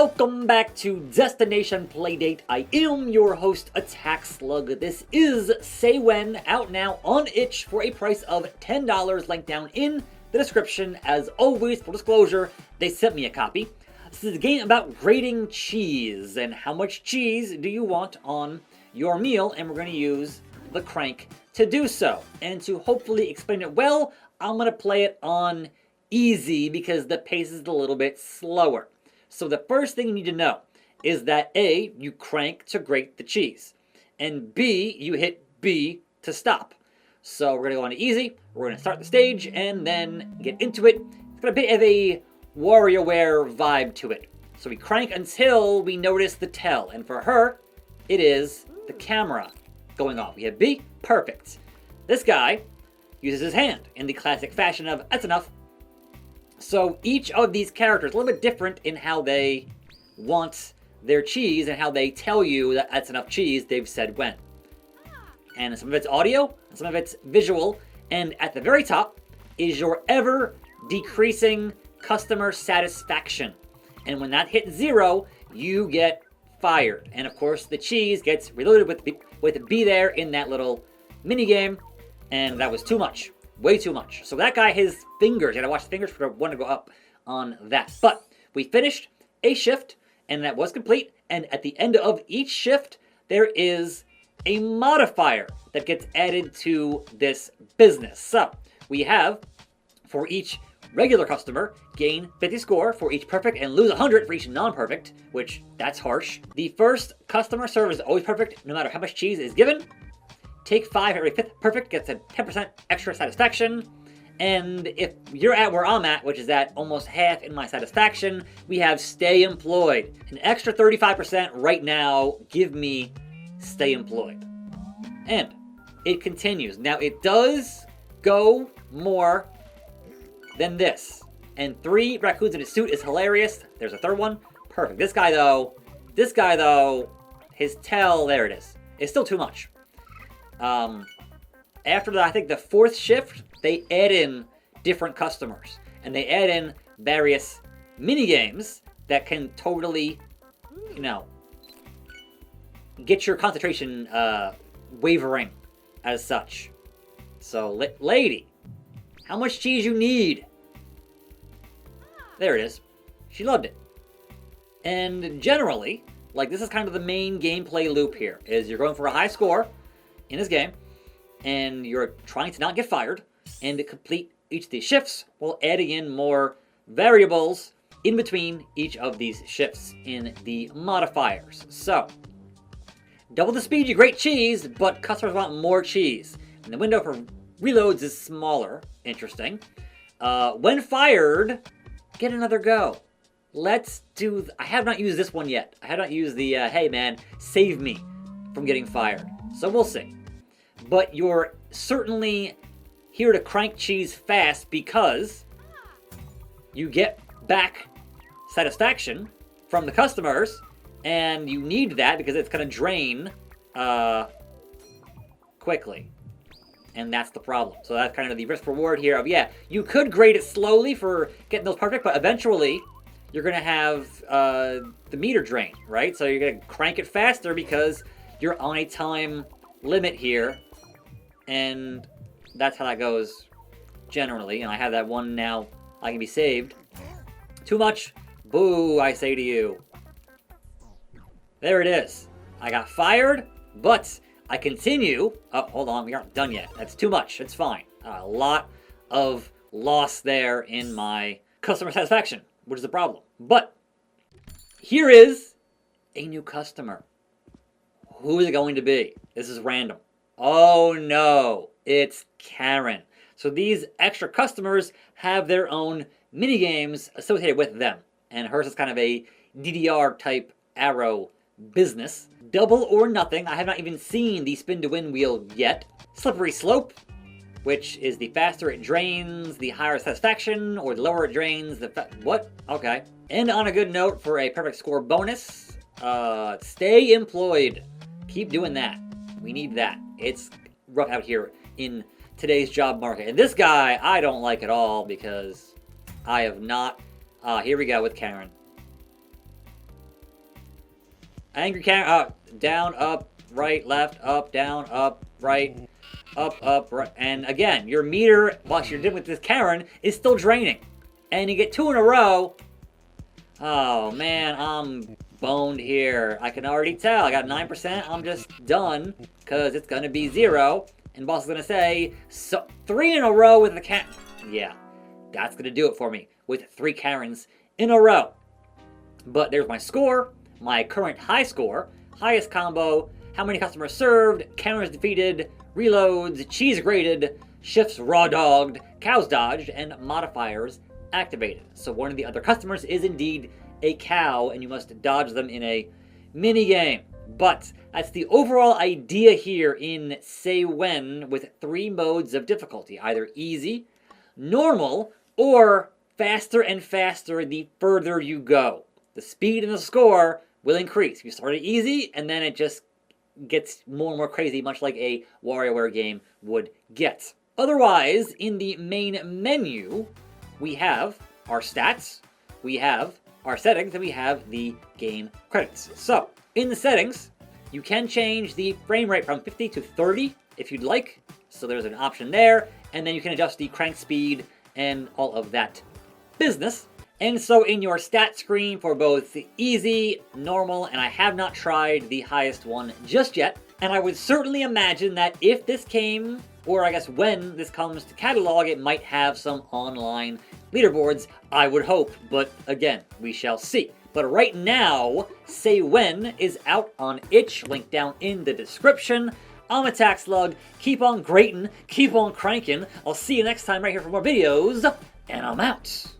Welcome back to Destination Playdate. I am your host, Attack Slug. This is Say When, out now on itch for a price of $10, linked down in the description. As always, full disclosure, they sent me a copy. This is a game about grating cheese, and how much cheese do you want on your meal, and we're going to use the crank to do so. And to hopefully explain it well, I'm going to play it on easy because the pace is a little bit slower. So the first thing you need to know is that A, you crank to grate the cheese, and B, you hit B to stop. So we're going to go on to easy, we're going to start the stage, and then get into it. It's got a bit of a WarioWare vibe to it. So we crank until we notice the tell, and for her, it is the camera going off. We have B, perfect. This guy uses his hand in the classic fashion of, that's enough. So each of these characters is a little bit different in how they want their cheese and how they tell you that that's enough cheese. They've said when. And some of it's audio, and some of it's visual. And at the very top is your ever decreasing customer satisfaction. And when that hits 0, you get fired. And of course the cheese gets reloaded with B there in that little mini game. And that was too much. Way too much. So that guy, his fingers, you gotta watch the fingers for one to go up on that. But we finished a shift, and that was complete. And at the end of each shift, there is a modifier that gets added to this business. So we have, for each regular customer, gain 50 score for each perfect and lose 100 for each non-perfect, which that's harsh. The first customer service is always perfect, no matter how much cheese is given. Take 5 every 5th perfect gets a 10% extra satisfaction. And if you're at where I'm at, which is at almost half in my satisfaction, we have stay employed. An extra 35% right now. Give me stay employed. And it continues. Now it does go more than this. And 3 raccoons in a suit is hilarious. There's a third one. Perfect. This guy though, his tell, there it is. It's still too much. After I think the 4th shift, they add in different customers, and they add in various mini games that can totally, get your concentration wavering as such. So, lady, how much cheese you need? There it is. She loved it. And generally, like, this is kind of the main gameplay loop here, is you're going for a high score in this game, and you're trying to not get fired, and to complete each of these shifts while adding in more variables in between each of these shifts in the modifiers. So, double the speed, you grate cheese, but customers want more cheese. And the window for reloads is smaller. Interesting. When fired, get another go. Let's do... I have not used this one yet. I have not used the, hey man, save me from getting fired. So we'll see. But you're certainly here to crank cheese fast because you get back satisfaction from the customers, and you need that because it's going to drain quickly. And that's the problem. So that's kind of the risk reward here of, yeah, you could grade it slowly for getting those perfect, but eventually you're going to have the meter drain, right? So you're going to crank it faster because you're on a time limit here, and that's how that goes generally. And I have that one now. I can be saved. Too much. Boo, I say to you. There it is. I got fired, but I continue. Oh, hold on. We aren't done yet. That's too much. It's fine. A lot of loss there in my customer satisfaction, which is a problem. But here is a new customer. Who is it going to be? This is random. Oh no, it's Karen. So these extra customers have their own mini games associated with them. And hers is kind of a DDR type arrow business. Double or nothing. I have not even seen the spin to win wheel yet. Slippery slope, which is the faster it drains, the higher satisfaction, or the lower it drains, what? Okay. And on a good note, for a perfect score bonus, stay employed. Keep doing that. We need that. It's rough out here in today's job market. And this guy, I don't like at all because I have not... here we go with Karen. Angry Karen, up, down, up, right, left, up, down, up, right, up, right. And again, your meter, while you're dealing with this Karen, is still draining. And you get 2 in a row. Oh man, I'm boned here. I can already tell. I got 9%. I'm just done because it's gonna be 0. And boss is gonna say, so 3 in a row with the Karen. Yeah, that's gonna do it for me with 3 Karens in a row. But there's my score, my current high score, highest combo, how many customers served, Karens defeated, reloads, cheese grated, shifts raw dogged, cows dodged, and modifiers activated. So one of the other customers is indeed a cow, and you must dodge them in a mini game. But that's the overall idea here in Say When, with 3 modes of difficulty, either easy, normal, or faster and faster the further you go. The speed and the score will increase. You start it easy, and then it just gets more and more crazy, much like a WarioWare game would get. Otherwise, in the main menu, we have our stats, we have our settings, and we have the game credits. So, in the settings, you can change the frame rate from 50 to 30 if you'd like. So there's an option there, and then you can adjust the crank speed and all of that business. And so in your stat screen for both easy, normal, and I have not tried the highest one just yet, and I would certainly imagine that if this came, or I guess when this comes to catalog, it might have some online leaderboards, I would hope, but again, we shall see. But right now, Say When is out on itch, link down in the description. I'm Attack Slug, keep on grating, keep on cranking. I'll see you next time right here for more videos, and I'm out.